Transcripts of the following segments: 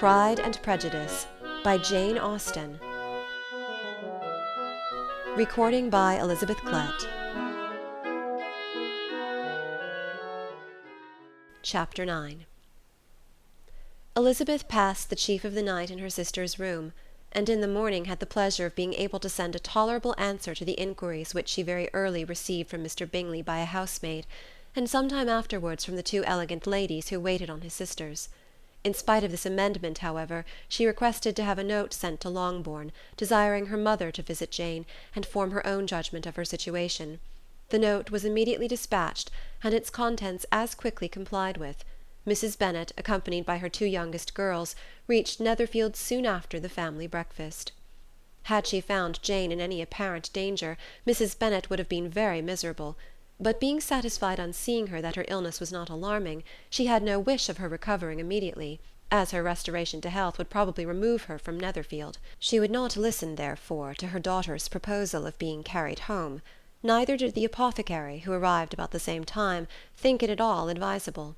Pride and Prejudice by Jane Austen. Recording by Elizabeth Klett. Chapter 9. Elizabeth passed the chief of the night in her sister's room, and in the morning had the pleasure of being able to send a tolerable answer to the inquiries which she very early received from Mr. Bingley by a housemaid, and some time afterwards from the two elegant ladies who waited on his sisters. In spite of this amendment, however, she requested to have a note sent to Longbourn, desiring her mother to visit Jane, and form her own judgment of her situation. The note was immediately dispatched, and its contents as quickly complied with. Mrs. Bennet, accompanied by her two youngest girls, reached Netherfield soon after the family breakfast. Had she found Jane in any apparent danger, Mrs. Bennet would have been very miserable; but being satisfied on seeing her that her illness was not alarming, she had no wish of her recovering immediately, as her restoration to health would probably remove her from Netherfield. She would not listen, therefore, to her daughter's proposal of being carried home; neither did the apothecary, who arrived about the same time, think it at all advisable.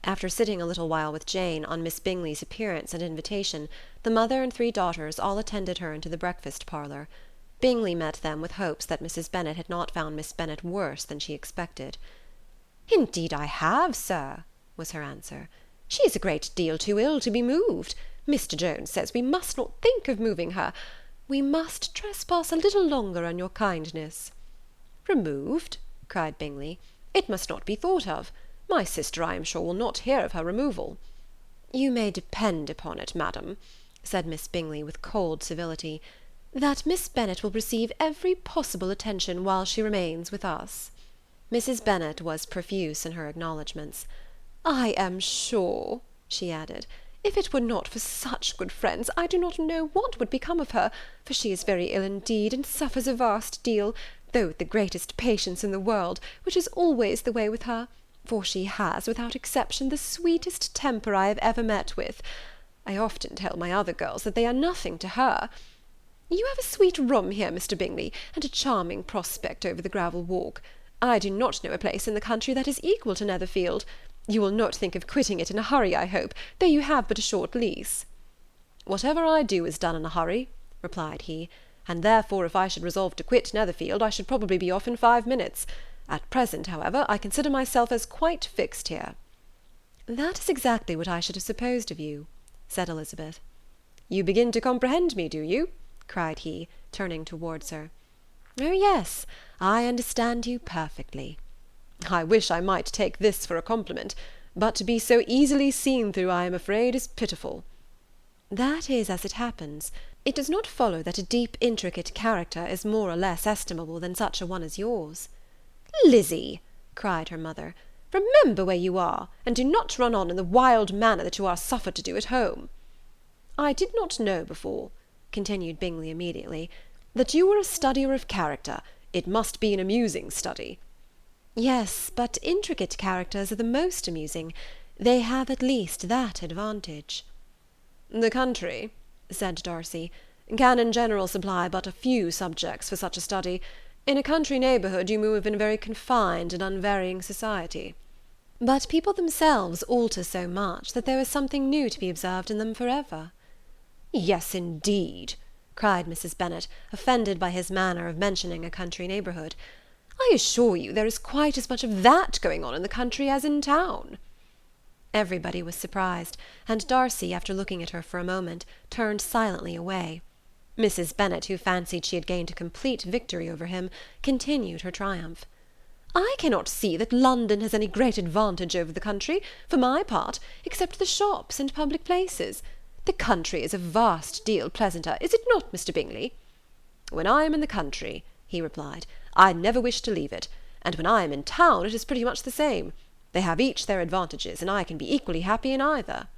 After sitting a little while with Jane, on Miss Bingley's appearance and invitation, the mother and three daughters all attended her into the breakfast parlour. Bingley met them with hopes that Mrs. Bennet had not found Miss Bennet worse than she expected. "Indeed I have, sir," was her answer. "She is a great deal too ill to be moved. Mr. Jones says we must not think of moving her. We must trespass a little longer on your kindness." "Removed?" cried Bingley. "It must not be thought of. My sister, I am sure, will not hear of her removal." "You may depend upon it, madam," said Miss Bingley with cold civility, "that Miss Bennet will receive every possible attention while she remains with us." Mrs. Bennet was profuse in her acknowledgments. "I am sure," she added, "if it were not for such good friends, I do not know what would become of her, for she is very ill indeed, and suffers a vast deal, though with the greatest patience in the world, which is always the way with her, for she has, without exception, the sweetest temper I have ever met with. I often tell my other girls that they are nothing to her. You have a sweet room here, Mr. Bingley, and a charming prospect over the gravel walk. I do not know a place in the country that is equal to Netherfield. You will not think of quitting it in a hurry, I hope, though you have but a short lease." "Whatever I do is done in a hurry," replied he, "and therefore if I should resolve to quit Netherfield I should probably be off in 5 minutes. At present, however, I consider myself as quite fixed here." "That is exactly what I should have supposed of you," said Elizabeth. "You begin to comprehend me, do you?" cried he, turning towards her. "Oh yes, I understand you perfectly." "I wish I might take this for a compliment, but to be so easily seen through, I am afraid, is pitiful." "That is as it happens. It does not follow that a deep, intricate character is more or less estimable than such a one as yours." "Lizzy," cried her mother, "remember where you are, and do not run on in the wild manner that you are suffered to do at home." "I did not know before," continued Bingley immediately, "that you were a studier of character. It must be an amusing study." "Yes, but intricate characters are the most amusing. They have at least that advantage." "The country," said Darcy, "can in general supply but a few subjects for such a study. In a country neighbourhood you move in a very confined and unvarying society." "But people themselves alter so much that there is something new to be observed in them for ever." "Yes, indeed," cried Mrs. Bennet, offended by his manner of mentioning a country neighbourhood. "I assure you there is quite as much of that going on in the country as in town." Everybody was surprised, and Darcy, after looking at her for a moment, turned silently away. Mrs. Bennet, who fancied she had gained a complete victory over him, continued her triumph. "I cannot see that London has any great advantage over the country, for my part, except the shops and public places. The country is a vast deal pleasanter, is it not, Mr. Bingley?" "When I am in the country," he replied, "I never wish to leave it, and when I am in town it is pretty much the same. They have each their advantages, and I can be equally happy in either."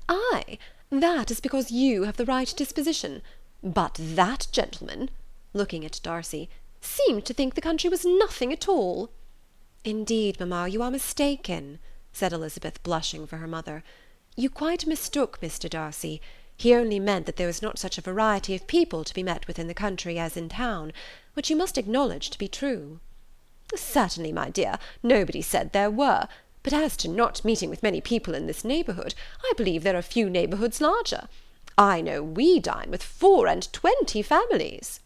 "Ay, that is because you have the right disposition. But that gentleman," looking at Darcy, "seemed to think the country was nothing at all." "Indeed, mamma, you are mistaken," said Elizabeth, blushing for her mother. "You quite mistook Mr. Darcy. He only meant that there was not such a variety of people to be met with in the country as in town, which you must acknowledge to be true." "Certainly, my dear, nobody said there were. But as to not meeting with many people in this neighbourhood, I believe there are few neighbourhoods larger. I know we dine with 24 families."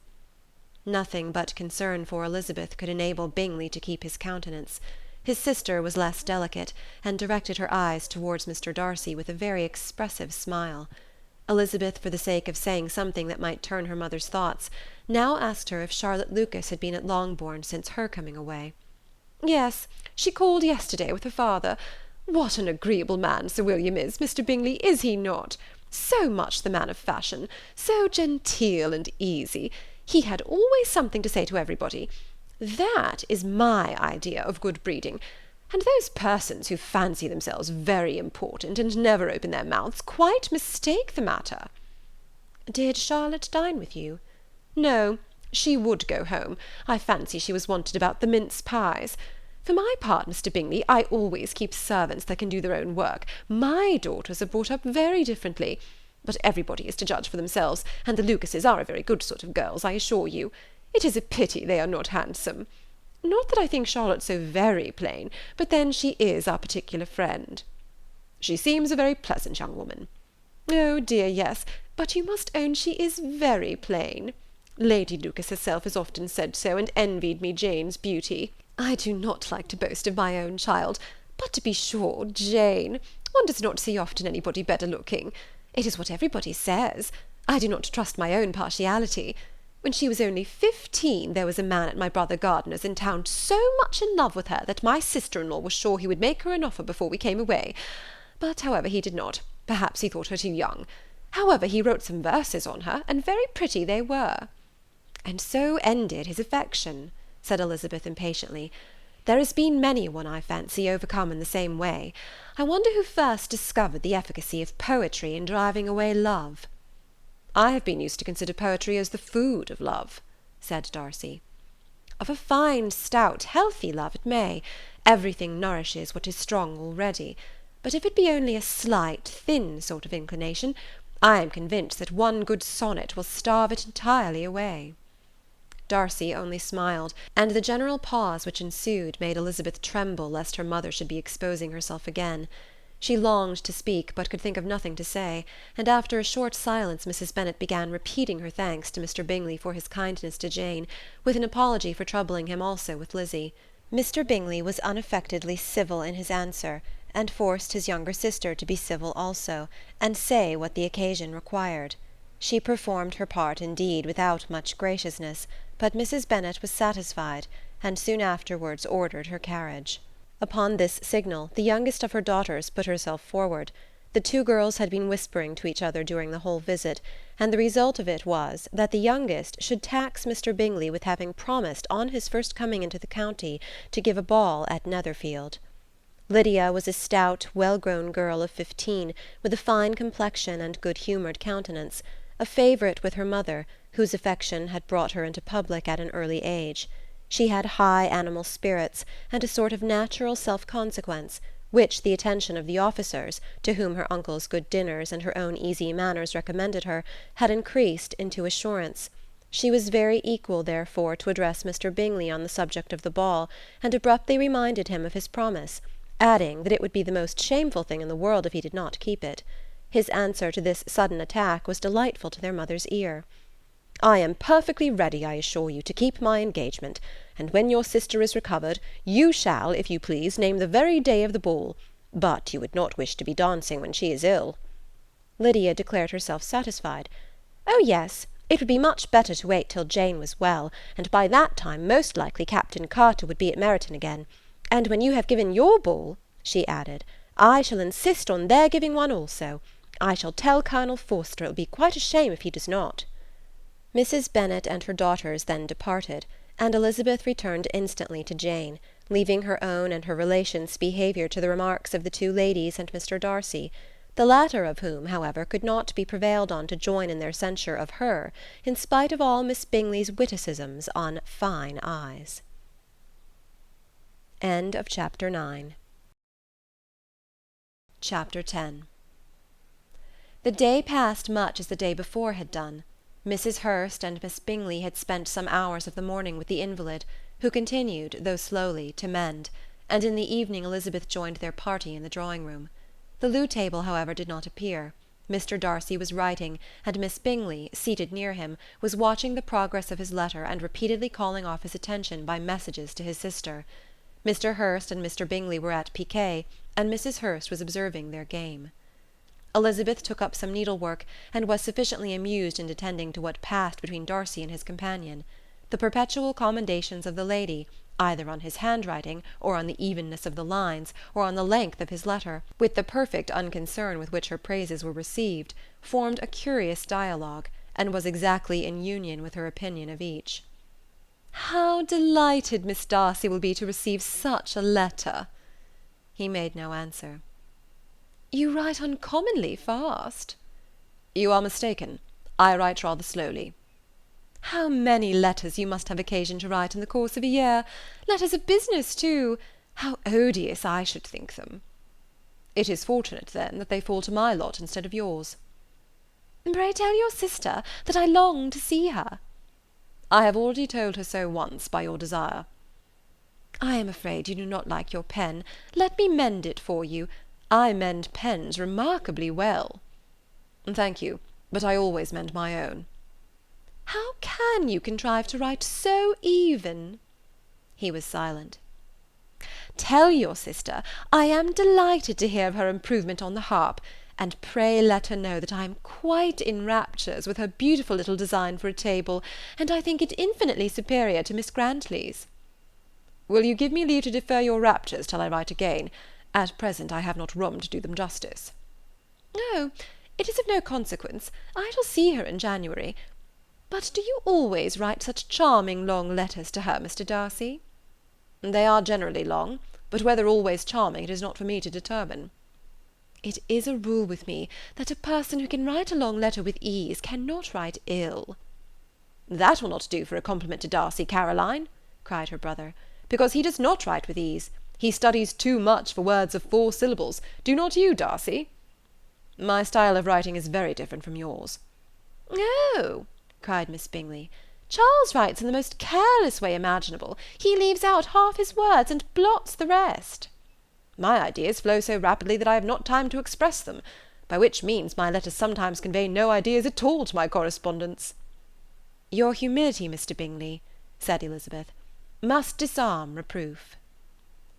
Nothing but concern for Elizabeth could enable Bingley to keep his countenance. His sister was less delicate, and directed her eyes towards Mr. Darcy with a very expressive smile. Elizabeth, for the sake of saying something that might turn her mother's thoughts, now asked her if Charlotte Lucas had been at Longbourn since her coming away. "Yes, she called yesterday with her father. What an agreeable man Sir William is, Mr. Bingley, is he not? So much the man of fashion, so genteel and easy. He had always something to say to everybody. That is my idea of good breeding. And those persons who fancy themselves very important and never open their mouths quite mistake the matter." "Did Charlotte dine with you?" "No, she would go home. I fancy she was wanted about the mince pies. For my part, Mr. Bingley, I always keep servants that can do their own work. My daughters are brought up very differently. But everybody is to judge for themselves, and the Lucases are a very good sort of girls, I assure you. It is a pity they are not handsome. Not that I think Charlotte so very plain, but then she is our particular friend." "She seems a very pleasant young woman." "Oh dear, yes, but you must own she is very plain. Lady Lucas herself has often said so, and envied me Jane's beauty. I do not like to boast of my own child, but to be sure, Jane, one does not see often anybody better looking. It is what everybody says. I do not trust my own partiality. When she was only 15, there was a man at my brother Gardiner's in town so much in love with her that my sister-in-law was sure he would make her an offer before we came away. But, however, he did not. Perhaps he thought her too young. However, he wrote some verses on her, and very pretty they were." "And so ended his affection," said Elizabeth impatiently. "There has been many a one, I fancy, overcome in the same way. I wonder who first discovered the efficacy of poetry in driving away love." "I have been used to consider poetry as the food of love," said Darcy. "Of a fine, stout, healthy love it may. Everything nourishes what is strong already. But if it be only a slight, thin sort of inclination, I am convinced that one good sonnet will starve it entirely away." Darcy only smiled, and the general pause which ensued made Elizabeth tremble lest her mother should be exposing herself again. She longed to speak, but could think of nothing to say, and after a short silence Mrs. Bennet began repeating her thanks to Mr. Bingley for his kindness to Jane, with an apology for troubling him also with Lizzie. Mr. Bingley was unaffectedly civil in his answer, and forced his younger sister to be civil also, and say what the occasion required. She performed her part indeed without much graciousness, but Mrs. Bennet was satisfied, and soon afterwards ordered her carriage. Upon this signal, the youngest of her daughters put herself forward. The two girls had been whispering to each other during the whole visit, and the result of it was, that the youngest should tax Mr. Bingley with having promised on his first coming into the county to give a ball at Netherfield. Lydia was a stout, well-grown girl of 15, with a fine complexion and good-humoured countenance, a favourite with her mother, whose affection had brought her into public at an early age. She had high animal spirits, and a sort of natural self-consequence, which the attention of the officers, to whom her uncle's good dinners and her own easy manners recommended her, had increased into assurance. She was very equal, therefore, to address Mr. Bingley on the subject of the ball, and abruptly reminded him of his promise, adding that it would be the most shameful thing in the world if he did not keep it. His answer to this sudden attack was delightful to their mother's ear. "I am perfectly ready, I assure you, to keep my engagement, and when your sister is recovered, you shall, if you please, name the very day of the ball. But you would not wish to be dancing when she is ill." Lydia declared herself satisfied. "Oh yes, it would be much better to wait till Jane was well, and by that time most likely Captain Carter would be at Meryton again. And when you have given your ball," she added, "I shall insist on their giving one also. I shall tell Colonel Forster it will be quite a shame if he does not." Mrs. Bennet and her daughters then departed, and Elizabeth returned instantly to Jane, leaving her own and her relations' behaviour to the remarks of the two ladies and Mr. Darcy, the latter of whom, however, could not be prevailed on to join in their censure of her, in spite of all Miss Bingley's witticisms on fine eyes. Chapter 10. The day passed much as the day before had done. Mrs. Hurst and Miss Bingley had spent some hours of the morning with the invalid, who continued, though slowly, to mend, and in the evening Elizabeth joined their party in the drawing-room. The loo table, however, did not appear. Mr. Darcy was writing, and Miss Bingley, seated near him, was watching the progress of his letter and repeatedly calling off his attention by messages to his sister. Mr. Hurst and Mr. Bingley were at piquet, and Mrs. Hurst was observing their game. Elizabeth took up some needlework, and was sufficiently amused in attending to what passed between Darcy and his companion. The perpetual commendations of the lady, either on his handwriting, or on the evenness of the lines, or on the length of his letter, with the perfect unconcern with which her praises were received, formed a curious dialogue, and was exactly in union with her opinion of each. "How delighted Miss Darcy will be to receive such a letter!" He made no answer. "You write uncommonly fast." "You are mistaken. I write rather slowly." "How many letters you must have occasion to write in the course of a year! Letters of business, too! How odious I should think them!" "It is fortunate, then, that they fall to my lot instead of yours." "Pray tell your sister that I long to see her." "I have already told her so once by your desire." "I am afraid you do not like your pen. Let me mend it for you. I mend pens remarkably well." "Thank you, but I always mend my own." "How can you contrive to write so even?" He was silent. "Tell your sister I am delighted to hear of her improvement on the harp, and pray let her know that I am quite in raptures with her beautiful little design for a table, and I think it infinitely superior to Miss Grantley's." "Will you give me leave to defer your raptures till I write again? At present I have not room to do them justice." "Oh, it is of no consequence. I shall see her in January. But do you always write such charming long letters to her, Mr. Darcy?" "They are generally long, but whether always charming it is not for me to determine." "It is a rule with me that a person who can write a long letter with ease cannot write ill." "That will not do for a compliment to Darcy, Caroline," cried her brother, "because he does not write with ease. He studies too much for words of 4 syllables. Do not you, Darcy?" "My style of writing is very different from yours." "Oh," cried Miss Bingley, "Charles writes in the most careless way imaginable. He leaves out half his words and blots the rest." "My ideas flow so rapidly that I have not time to express them, by which means my letters sometimes convey no ideas at all to my correspondents." "Your humility, Mr. Bingley," said Elizabeth, "must disarm reproof."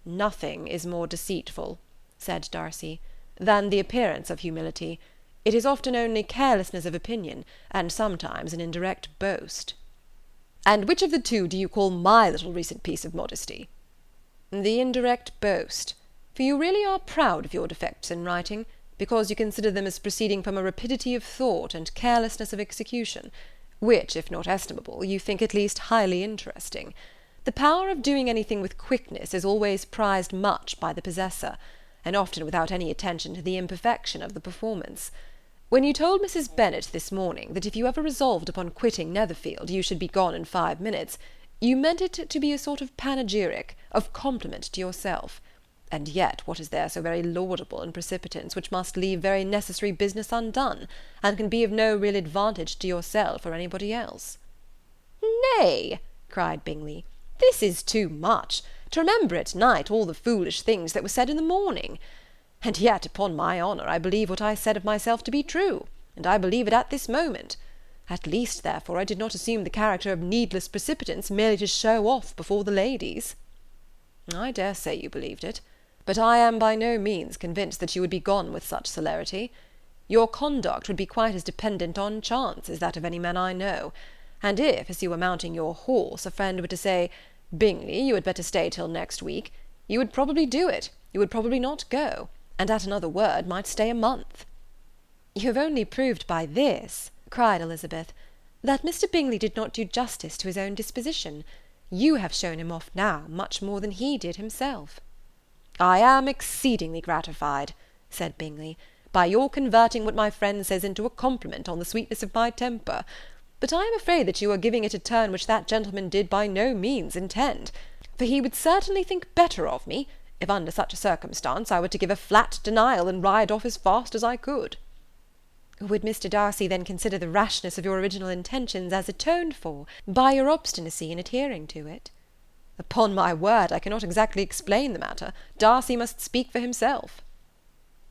"Nothing is more deceitful," said Darcy, "than the appearance of humility. It is often only carelessness of opinion, and sometimes an indirect boast." "And which of the two do you call my little recent piece of modesty?" "The indirect boast. For you really are proud of your defects in writing, because you consider them as proceeding from a rapidity of thought and carelessness of execution, which, if not estimable, you think at least highly interesting. The power of doing anything with quickness is always prized much by the possessor, and often without any attention to the imperfection of the performance. When you told Mrs. Bennet this morning that if you ever resolved upon quitting Netherfield you should be gone in 5 minutes, you meant it to be a sort of panegyric, of compliment to yourself. And yet what is there so very laudable in precipitance which must leave very necessary business undone, and can be of no real advantage to yourself or anybody else?" "Nay," cried Bingley, "this is too much, to remember at night all the foolish things that were said in the morning. And yet, upon my honour, I believe what I said of myself to be true, and I believe it at this moment. At least, therefore, I did not assume the character of needless precipitance merely to show off before the ladies." "I dare say you believed it, but I am by no means convinced that you would be gone with such celerity. Your conduct would be quite as dependent on chance as that of any man I know, and if, as you were mounting your horse, a friend were to say, 'Bingley, you had better stay till next week,' you would probably do it, you would probably not go, and at another word might stay a month." "You have only proved by this," cried Elizabeth, "that Mr. Bingley did not do justice to his own disposition. You have shown him off now much more than he did himself." "I am exceedingly gratified," said Bingley, "by your converting what my friend says into a compliment on the sweetness of my temper. But I am afraid that you are giving it a turn which that gentleman did by no means intend, for he would certainly think better of me, if under such a circumstance I were to give a flat denial and ride off as fast as I could." "Would Mr. Darcy then consider the rashness of your original intentions as atoned for by your obstinacy in adhering to it?" Upon my word, I cannot exactly explain the matter. Darcy must speak for himself."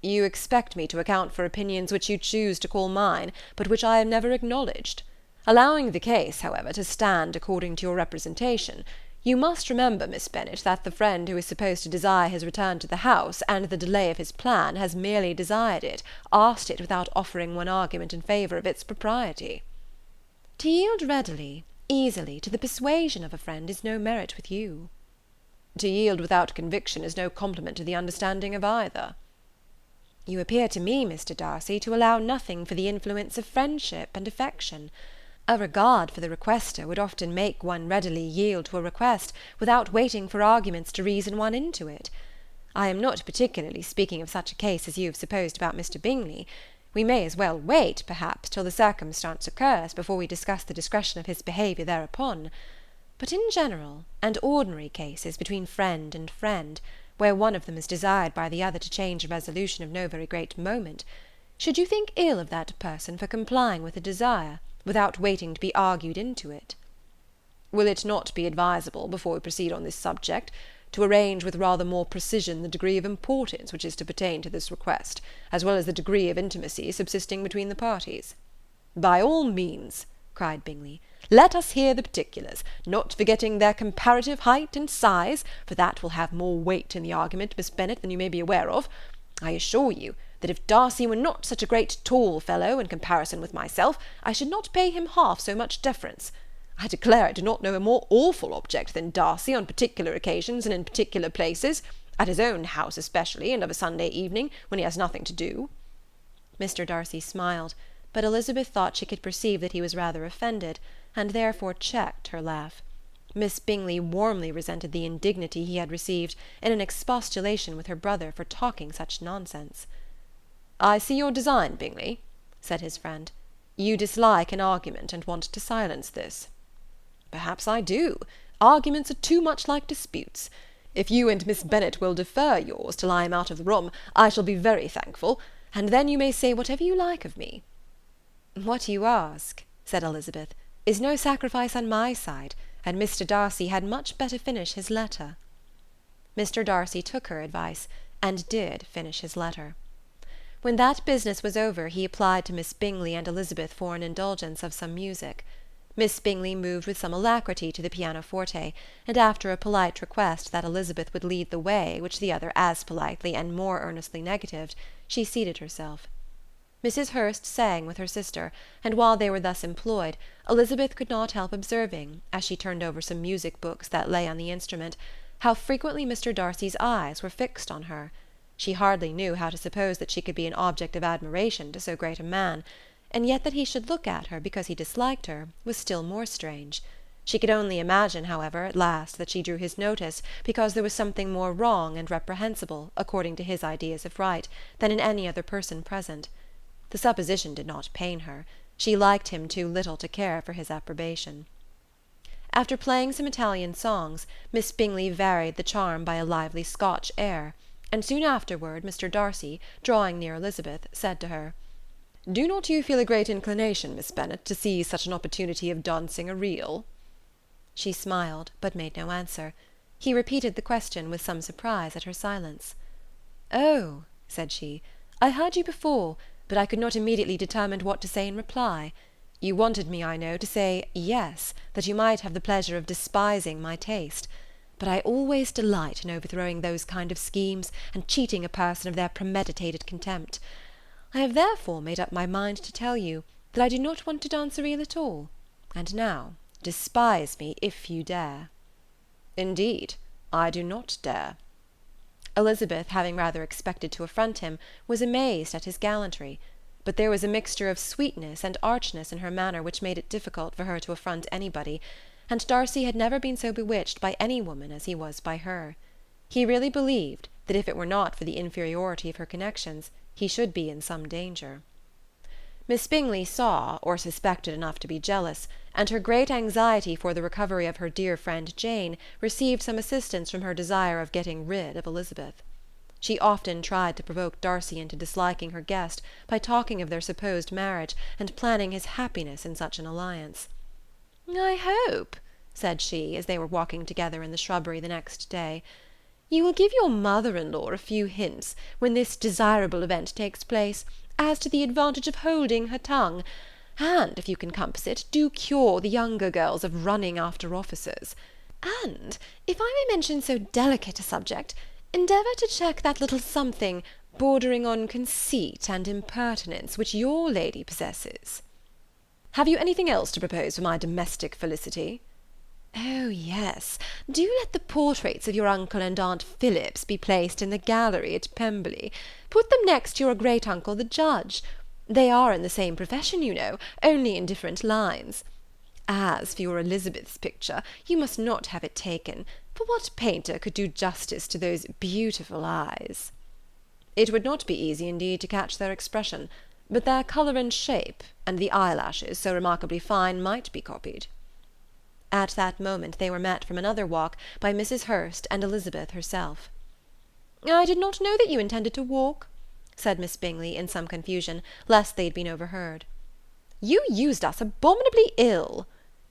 "You expect me to account for opinions which you choose to call mine, but which I have never acknowledged. Allowing the case, however, to stand according to your representation, you must remember, Miss Bennet, that the friend who is supposed to desire his return to the house, and the delay of his plan, has merely desired it, asked it without offering one argument in favour of its propriety." "To yield readily, easily, to the persuasion of a friend is no merit with you." "To yield without conviction is no compliment to the understanding of either." "You appear to me, Mr. Darcy, to allow nothing for the influence of friendship and affection. A regard for the requester would often make one readily yield to a request, without waiting for arguments to reason one into it. I am not particularly speaking of such a case as you have supposed about Mr. Bingley. We may as well wait, perhaps, till the circumstance occurs, before we discuss the discretion of his behaviour thereupon. But in general and ordinary cases between friend and friend, where one of them is desired by the other to change a resolution of no very great moment, should you think ill of that person for complying with a desire, without waiting to be argued into it?" "Will it not be advisable, before we proceed on this subject, to arrange with rather more precision the degree of importance which is to pertain to this request, as well as the degree of intimacy subsisting between the parties?" "By all means," cried Bingley. "Let us hear the particulars, not forgetting their comparative height and size, for that will have more weight in the argument, Miss Bennet, than you may be aware of. I assure you that if Darcy were not such a great tall fellow in comparison with myself, I should not pay him half so much deference. I declare I do not know a more awful object than Darcy on particular occasions and in particular places, at his own house especially, and of a Sunday evening, when he has nothing to do." Mr. Darcy smiled, but Elizabeth thought she could perceive that he was rather offended, and therefore checked her laugh. Miss Bingley warmly resented the indignity he had received in an expostulation with her brother for talking such nonsense. "I see your design, Bingley," said his friend. "You dislike an argument, and want to silence this." "Perhaps I do. Arguments are too much like disputes. If you and Miss Bennet will defer yours till I am out of the room, I shall be very thankful, and then you may say whatever you like of me." "What you ask," said Elizabeth, "is no sacrifice on my side, and Mr. Darcy had much better finish his letter." Mr. Darcy took her advice, and did finish his letter. When that business was over, he applied to Miss Bingley and Elizabeth for an indulgence of some music. Miss Bingley moved with some alacrity to the pianoforte, and after a polite request that Elizabeth would lead the way, which the other as politely and more earnestly negatived, she seated herself. Mrs. Hurst sang with her sister, and while they were thus employed, Elizabeth could not help observing, as she turned over some music books that lay on the instrument, how frequently Mr. Darcy's eyes were fixed on her. She hardly knew how to suppose that she could be an object of admiration to so great a man, and yet that he should look at her because he disliked her was still more strange. She could only imagine, however, at last, that she drew his notice because there was something more wrong and reprehensible, according to his ideas of right, than in any other person present. The supposition did not pain her. She liked him too little to care for his approbation. After playing some Italian songs, Miss Bingley varied the charm by a lively Scotch air, and soon afterward Mr. Darcy, drawing near Elizabeth, said to her, "Do not you feel a great inclination, Miss Bennet, to seize such an opportunity of dancing a reel?" She smiled, but made no answer. He repeated the question with some surprise at her silence. "Oh," said she, "I heard you before, but I could not immediately determine what to say in reply. You wanted me, I know, to say yes, that you might have the pleasure of despising my taste. But I always delight in overthrowing those kind of schemes, and cheating a person of their premeditated contempt. I have therefore made up my mind to tell you that I do not want to dance a reel at all, and now despise me if you dare." "Indeed, I do not dare." Elizabeth, having rather expected to affront him, was amazed at his gallantry, but there was a mixture of sweetness and archness in her manner which made it difficult for her to affront anybody, and Darcy had never been so bewitched by any woman as he was by her. He really believed that if it were not for the inferiority of her connections, he should be in some danger. Miss Bingley saw, or suspected enough to be jealous, and her great anxiety for the recovery of her dear friend Jane received some assistance from her desire of getting rid of Elizabeth. She often tried to provoke Darcy into disliking her guest by talking of their supposed marriage, and planning his happiness in such an alliance. "I hope," said she, as they were walking together in the shrubbery the next day. "You will give your mother-in-law a few hints, when this desirable event takes place, as to the advantage of holding her tongue, and, if you can compass it, do cure the younger girls of running after officers. And, if I may mention so delicate a subject, endeavour to check that little something bordering on conceit and impertinence which your lady possesses." "Have you anything else to propose for my domestic felicity?" "Oh, yes, do let the portraits of your uncle and aunt Phillips be placed in the gallery at Pemberley. Put them next to your great uncle the judge. They are in the same profession, you know, only in different lines. As for your Elizabeth's picture, you must not have it taken, for what painter could do justice to those beautiful eyes?" "It would not be easy indeed to catch their expression, but their colour and shape, and the eyelashes, so remarkably fine, might be copied." At that moment they were met from another walk by Mrs. Hurst and Elizabeth herself. "I did not know that you intended to walk," said Miss Bingley, in some confusion, lest they had been overheard. "You used us abominably ill,"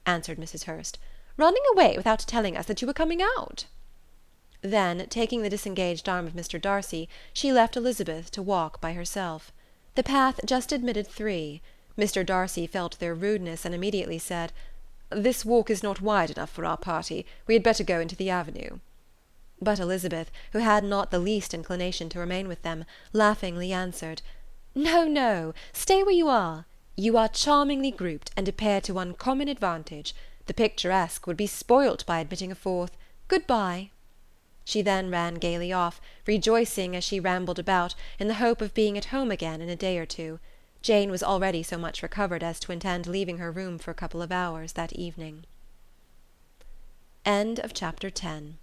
answered Mrs. Hurst, "running away without telling us that you were coming out." Then, taking the disengaged arm of Mr. Darcy, she left Elizabeth to walk by herself. The path just admitted three. Mr. Darcy felt their rudeness, and immediately said, "This walk is not wide enough for our party. We had better go into the avenue." But Elizabeth, who had not the least inclination to remain with them, laughingly answered, "No, no, stay where you are. You are charmingly grouped, and appear to uncommon advantage. The picturesque would be spoilt by admitting a fourth. Good-bye." She then ran gaily off, rejoicing as she rambled about, in the hope of being at home again in a day or two. Jane was already so much recovered as to intend leaving her room for a couple of hours that evening. End of Chapter 10.